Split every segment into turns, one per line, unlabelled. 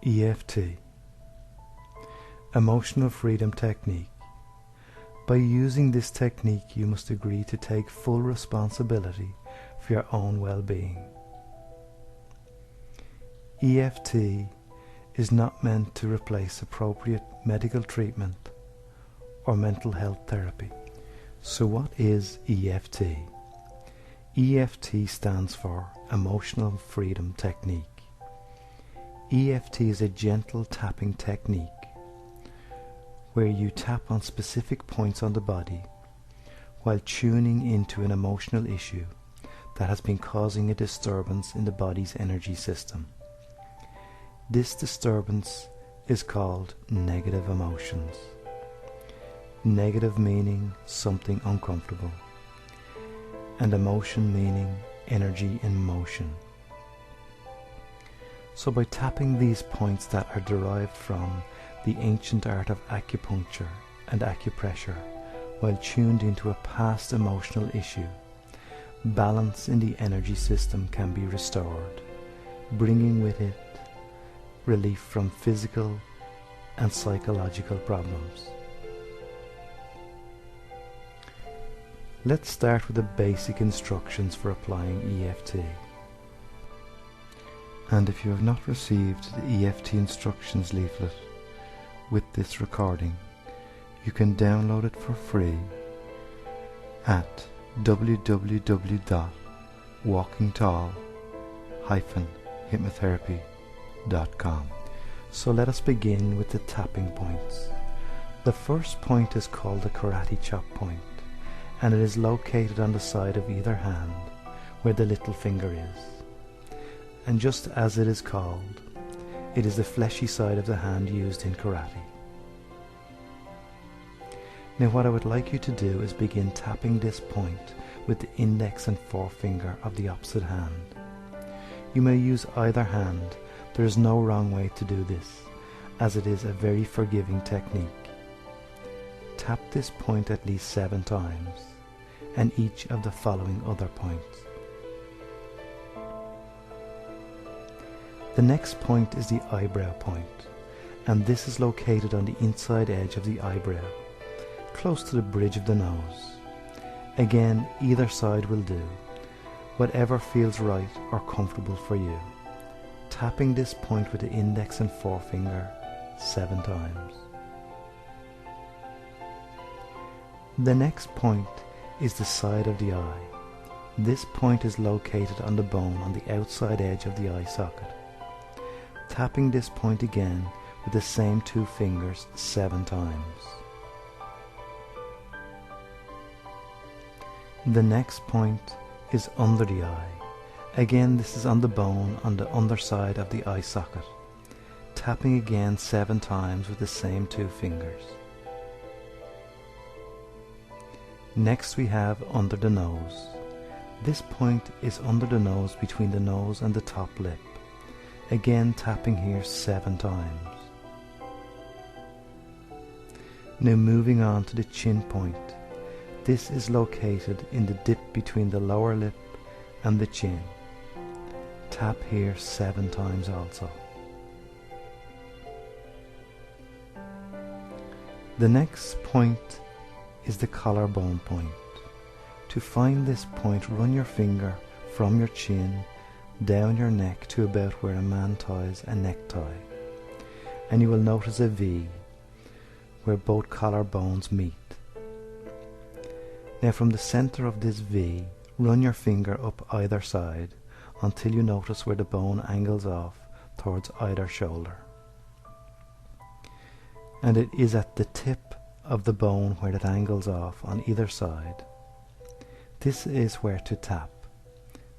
EFT, Emotional Freedom Technique. By using this technique, you must agree to take full responsibility for your own well-being. EFT is not meant to replace appropriate medical treatment or mental health therapy. So what is EFT? EFT stands for Emotional Freedom Technique. EFT is a gentle tapping technique where you tap on specific points on the body while tuning into an emotional issue that has been causing a disturbance in the body's energy system. This disturbance is called negative emotions. Negative meaning something uncomfortable, and emotion meaning energy in motion. So by tapping these points that are derived from the ancient art of acupuncture and acupressure while tuned into a past emotional issue, balance in the energy system can be restored, bringing with it relief from physical and psychological problems. Let's start with the basic instructions for applying EFT. And if you have not received the EFT instructions leaflet with this recording, you can download it for free at www.walkingtall-hypnotherapy.com. So let us begin with the tapping points. The first point is called the karate chop point, and it is located on the side of either hand where the little finger is. And just as it is called, it is the fleshy side of the hand used in karate. Now what I would like you to do is begin tapping this point with the index and forefinger of the opposite hand. You may use either hand. There is no wrong way to do this, as it is a very forgiving technique. Tap this point at least 7 times, and each of the following other points. The next point is the eyebrow point, and this is located on the inside edge of the eyebrow, close to the bridge of the nose. Again, either side will do, whatever feels right or comfortable for you. Tapping this point with the index and forefinger 7 times. The next point is the side of the eye. This point is located on the bone on the outside edge of the eye socket. Tapping this point again with the same 2 fingers 7 times. The next point is under the eye. Again, this is on the bone on the underside of the eye socket. Tapping again 7 times with the same 2 fingers. Next we have under the nose. This point is under the nose between the nose and the top lip. Again, tapping here 7 times. Now moving on to the chin point. This is located in the dip between the lower lip and the chin. Tap here 7 times also. The next point is the collarbone point. To find this point, run your finger from your chin down your neck to about where a man ties a necktie, and you will notice a V where both collarbones meet. Now from the center of this V, run your finger up either side until you notice where the bone angles off towards either shoulder. And it is at the tip of the bone where it angles off on either side. This is where to tap.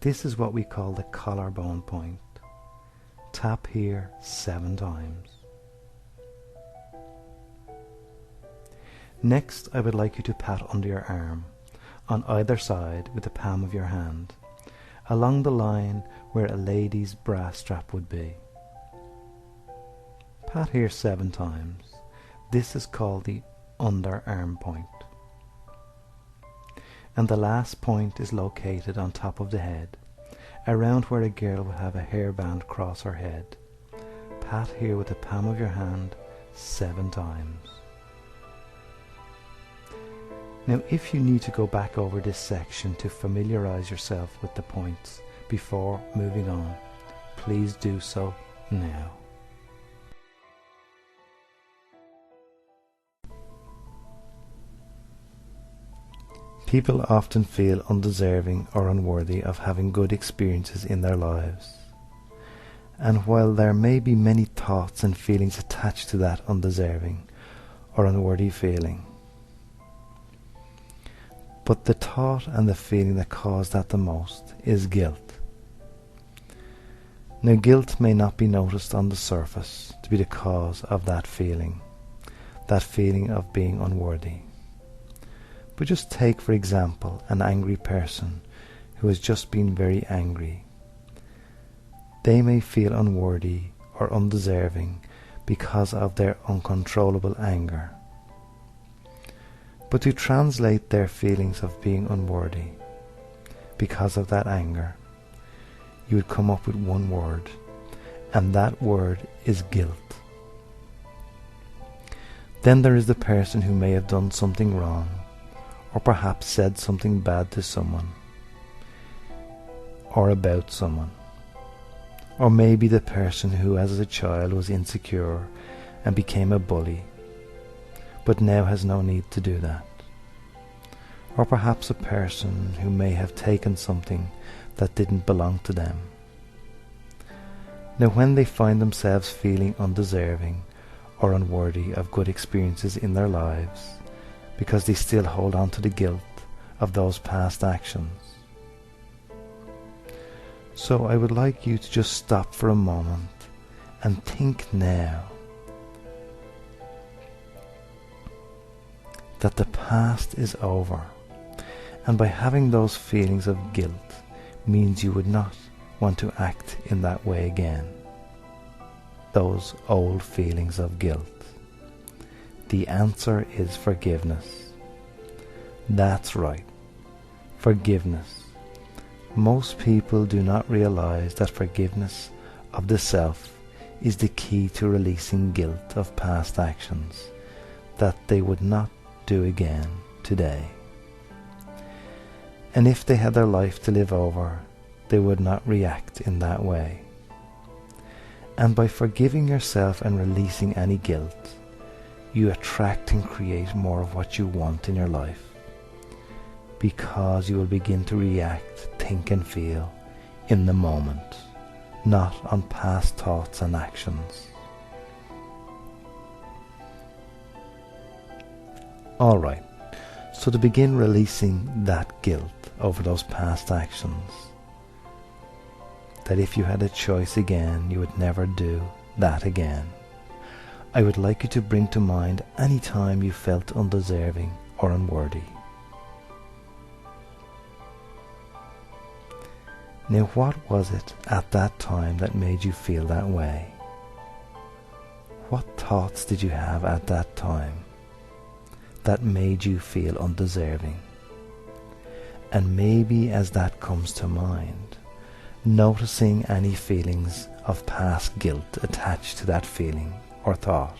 This is what we call the collarbone point. Tap here 7 times. Next, I would like you to pat under your arm, on either side with the palm of your hand, along the line where a lady's bra strap would be. Pat here 7 times. This is called the underarm point. And the last point is located on top of the head, around where a girl would have a hairband cross her head. Pat here with the palm of your hand 7 times. Now if you need to go back over this section to familiarize yourself with the points before moving on, please do so now. People often feel undeserving or unworthy of having good experiences in their lives. And while there may be many thoughts and feelings attached to that undeserving or unworthy feeling, but the thought and the feeling that cause that the most is guilt. Now guilt may not be noticed on the surface to be the cause of that feeling of being unworthy. But just take, for example, an angry person who has just been very angry. They may feel unworthy or undeserving because of their uncontrollable anger. But to translate their feelings of being unworthy because of that anger, you would come up with one word, and that word is guilt. Then there is the person who may have done something wrong, or perhaps said something bad to someone, or about someone. Or maybe the person who as a child was insecure and became a bully, but now has no need to do that. Or perhaps a person who may have taken something that didn't belong to them. Now when they find themselves feeling undeserving or unworthy of good experiences in their lives, because they still hold on to the guilt of those past actions. So I would like you to just stop for a moment and think now that the past is over, and by having those feelings of guilt means you would not want to act in that way again. Those old feelings of guilt. The answer is forgiveness. That's right, forgiveness. Most people do not realize that forgiveness of the self is the key to releasing guilt of past actions that they would not do again today. And if they had their life to live over, they would not react in that way. And by forgiving yourself and releasing any guilt, you attract and create more of what you want in your life, because you will begin to react, think and feel in the moment, not on past thoughts and actions. Alright, so to begin releasing that guilt over those past actions, that if you had a choice again, you would never do that again, I would like you to bring to mind any time you felt undeserving or unworthy. Now what was it at that time that made you feel that way? What thoughts did you have at that time that made you feel undeserving? And maybe as that comes to mind, noticing any feelings of past guilt attached to that feeling or thought.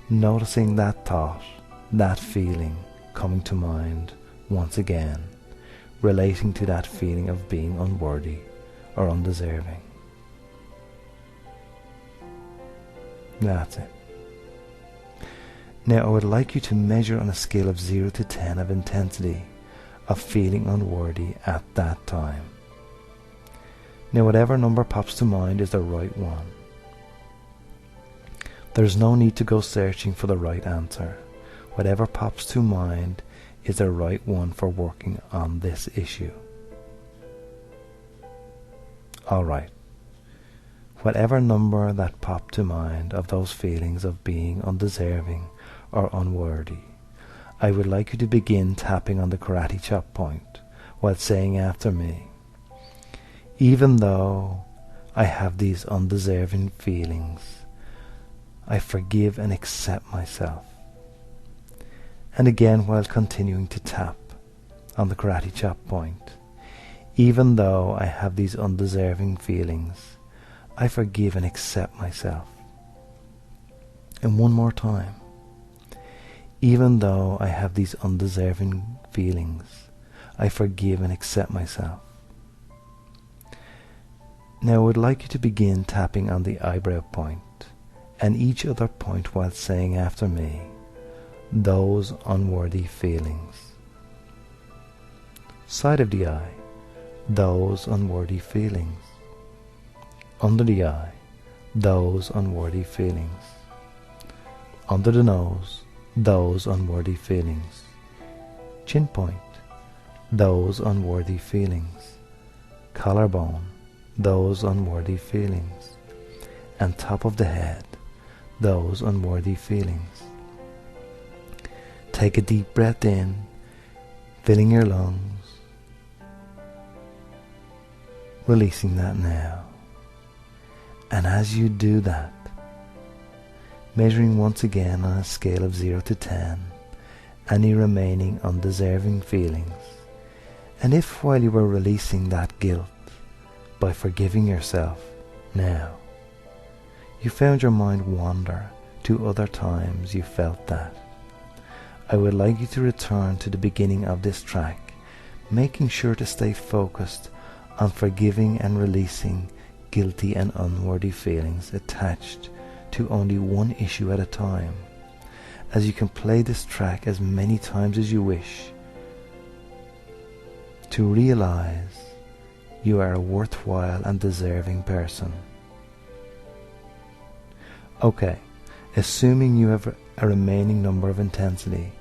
Noticing that thought, that feeling coming to mind once again, relating to that feeling of being unworthy or undeserving. That's it. Now I would like you to measure on a scale of 0 to 10 of intensity of feeling unworthy at that time. Now whatever number pops to mind is the right one. There's no need to go searching for the right answer. Whatever pops to mind is the right one for working on this issue. Alright. Whatever number that popped to mind of those feelings of being undeserving or unworthy, I would like you to begin tapping on the karate chop point while saying after me, even though I have these undeserving feelings, I forgive and accept myself. And again while continuing to tap on the karate chop point, even though I have these undeserving feelings, I forgive and accept myself. And one more time. Even though I have these undeserving feelings, I forgive and accept myself. Now I would like you to begin tapping on the eyebrow point and each other point while saying after me, those unworthy feelings. Side of the eye, those unworthy feelings. Under the eye, those unworthy feelings. Under the nose, those unworthy feelings. Chin point, those unworthy feelings. Collarbone, those unworthy feelings. And top of the head, those unworthy feelings. Take a deep breath in, filling your lungs, releasing that now. And as you do that, measuring once again on a scale of 0 to 10 any remaining undeserving feelings, and if while you were releasing that guilt by forgiving yourself now, you found your mind wander to other times you felt that, I would like you to return to the beginning of this track, making sure to stay focused on forgiving and releasing guilty and unworthy feelings attached to only one issue at a time, as you can play this track as many times as you wish to realize you are a worthwhile and deserving person. Okay, assuming you have a remaining number of intensity,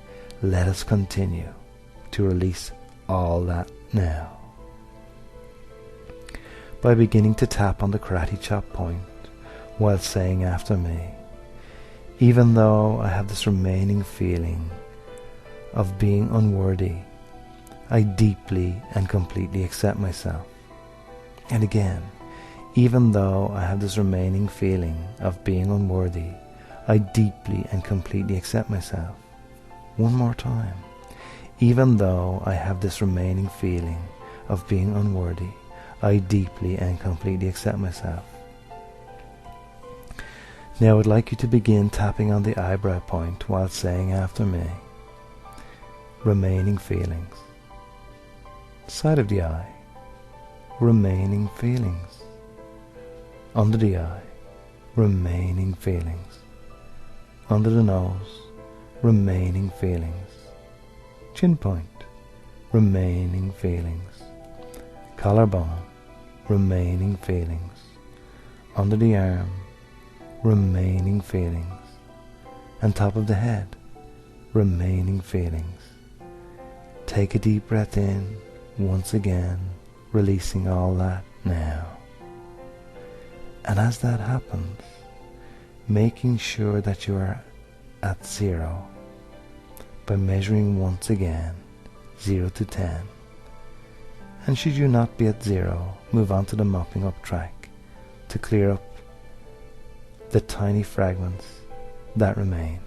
let us continue to release all that now. By beginning to tap on the karate chop point while saying after me, even though I have this remaining feeling of being unworthy, I deeply and completely accept myself. And again, even though I have this remaining feeling of being unworthy, I deeply and completely accept myself. One more time. Even though I have this remaining feeling of being unworthy, I deeply and completely accept myself. Now I would like you to begin tapping on the eyebrow point while saying after me, remaining feelings. Side of the eye, remaining feelings. Under the eye, remaining feelings. Under the nose, remaining feelings. Chin point, remaining feelings. Collarbone, remaining feelings. Under the arm, remaining feelings. And top of the head, remaining feelings. Take a deep breath in, once again, releasing all that now. And as that happens, making sure that you are at 0 by measuring once again 0 to 10. And should you not be at 0, move on to the mopping up track to clear up the tiny fragments that remain.